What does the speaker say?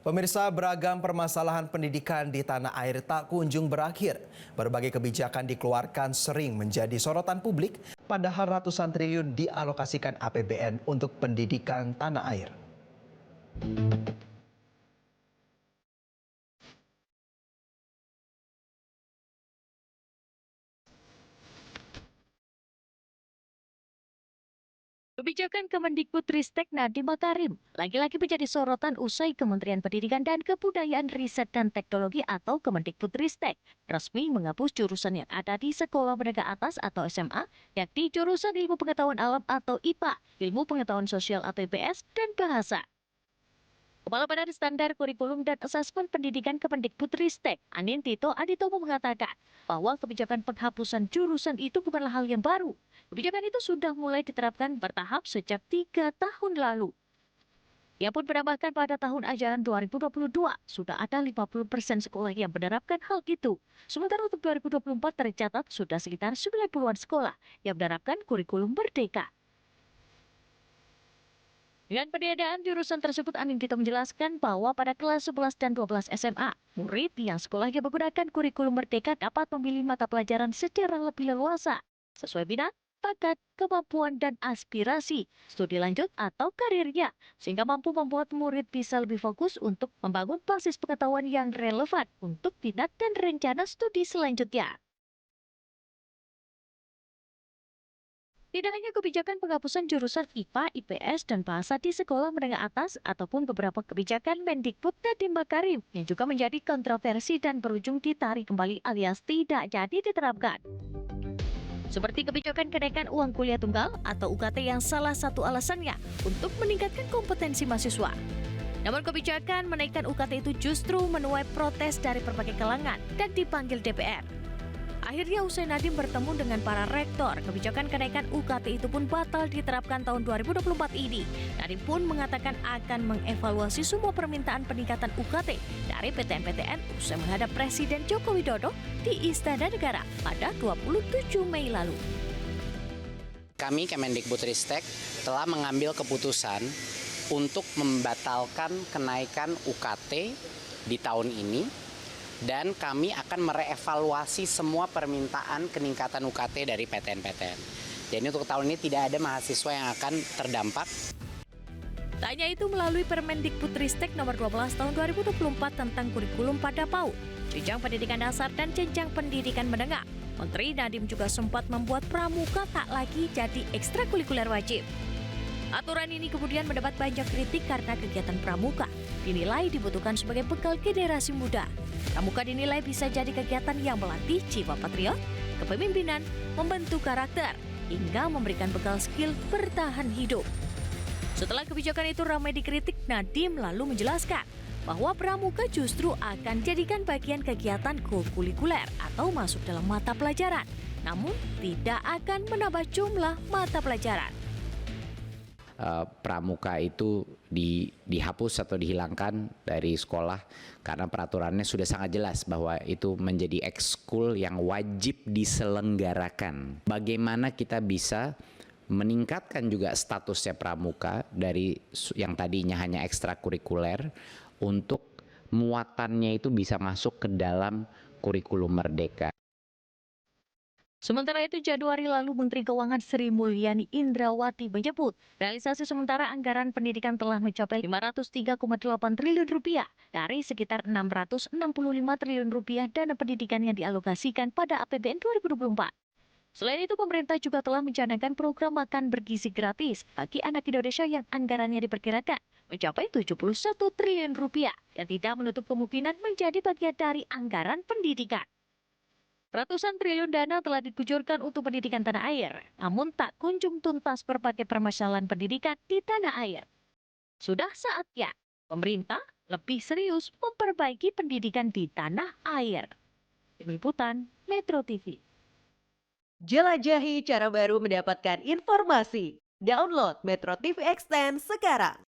Pemirsa, beragam permasalahan pendidikan di tanah air tak kunjung berakhir. Berbagai kebijakan dikeluarkan sering menjadi sorotan publik, padahal ratusan triliun dialokasikan APBN untuk pendidikan tanah air. Kebijakan Kemendikbudristek Nadiem Makarim lagi-lagi menjadi sorotan usai Kementerian Pendidikan dan Kebudayaan Riset dan Teknologi atau Kemendikbudristek resmi menghapus jurusan yang ada di Sekolah Menengah Atas atau SMA, yakni jurusan Ilmu Pengetahuan Alam atau IPA, Ilmu Pengetahuan Sosial atau IPS, dan Bahasa. Kepala Badan Standar Kurikulum dan Asesmen Pendidikan Kemendikbudristek, Anin Tito Aditomo mengatakan bahwa kebijakan penghapusan jurusan itu bukanlah hal yang baru. Kebijakan itu sudah mulai diterapkan bertahap sejak 3 tahun lalu. Ia pun menambahkan pada tahun ajaran 2022 sudah ada 50% sekolah yang menerapkan hal itu. Sementara untuk 2024 tercatat sudah sekitar 90-an sekolah yang menerapkan kurikulum merdeka. Dengan peniadaan jurusan tersebut, Anin Tito menjelaskan bahwa pada kelas 11 dan 12 SMA, murid yang sekolahnya menggunakan kurikulum merdeka dapat memilih mata pelajaran secara lebih leluasa, sesuai minat, bakat, kemampuan, dan aspirasi, studi lanjut atau karirnya, sehingga mampu membuat murid bisa lebih fokus untuk membangun basis pengetahuan yang relevan untuk minat dan rencana studi selanjutnya. Tidak hanya kebijakan penghapusan jurusan IPA, IPS, dan Bahasa di sekolah menengah atas ataupun beberapa kebijakan Mendikbud Nadiem Makarim yang juga menjadi kontroversi dan berujung ditarik kembali alias tidak jadi diterapkan. Seperti kebijakan kenaikan uang kuliah tunggal atau UKT yang salah satu alasannya untuk meningkatkan kompetensi mahasiswa. Namun kebijakan menaikkan UKT itu justru menuai protes dari berbagai kalangan dan dipanggil DPR. Akhirnya usai Nadiem bertemu dengan para rektor, kebijakan kenaikan UKT itu pun batal diterapkan tahun 2024 ini. Nadiem pun mengatakan akan mengevaluasi semua permintaan peningkatan UKT dari PTN-PTN usai menghadap Presiden Joko Widodo di Istana Negara pada 27 Mei lalu. Kami Kemendikbudristek telah mengambil keputusan untuk membatalkan kenaikan UKT di tahun ini. Dan kami akan merevaluasi semua permintaan peningkatan UKT dari PTN-PTN. Jadi untuk tahun ini tidak ada mahasiswa yang akan terdampak. Tak hanya itu, melalui Permendikbudristek nomor 12 tahun 2024 tentang kurikulum pada PAUD, jenjang pendidikan dasar dan jenjang pendidikan menengah, Menteri Nadiem juga sempat membuat pramuka tak lagi jadi ekstrakurikuler wajib. Aturan ini kemudian mendapat banyak kritik karena kegiatan pramuka dinilai dibutuhkan sebagai bekal generasi muda. Pramuka dinilai bisa jadi kegiatan yang melatih jiwa patriot, kepemimpinan, membentuk karakter, hingga memberikan bekal skill bertahan hidup. Setelah kebijakan itu ramai dikritik, Nadiem lalu menjelaskan bahwa pramuka justru akan jadikan bagian kegiatan kokurikuler atau masuk dalam mata pelajaran, namun tidak akan menambah jumlah mata pelajaran. Pramuka itu dihapus atau dihilangkan dari sekolah karena peraturannya sudah sangat jelas bahwa itu menjadi ekskul yang wajib diselenggarakan. Bagaimana kita bisa meningkatkan juga statusnya pramuka dari yang tadinya hanya ekstrakurikuler untuk muatannya itu bisa masuk ke dalam kurikulum merdeka. Sementara itu, Januari lalu Menteri Keuangan Sri Mulyani Indrawati menyebut realisasi sementara anggaran pendidikan telah mencapai 503,8 triliun rupiah dari sekitar 665 triliun rupiah dana pendidikan yang dialokasikan pada APBN 2024. Selain itu, pemerintah juga telah mencanangkan program makan bergizi gratis bagi anak Indonesia yang anggarannya diperkirakan mencapai 71 triliun rupiah yang tidak menutup kemungkinan menjadi bagian dari anggaran pendidikan. Ratusan triliun dana telah dikucurkan untuk pendidikan tanah air, namun tak kunjung tuntas berbagai permasalahan pendidikan di tanah air. Sudah saatnya pemerintah lebih serius memperbaiki pendidikan di tanah air. Tim Liputan Metro TV. Jelajahi cara baru mendapatkan informasi. Download Metro TV Extend sekarang.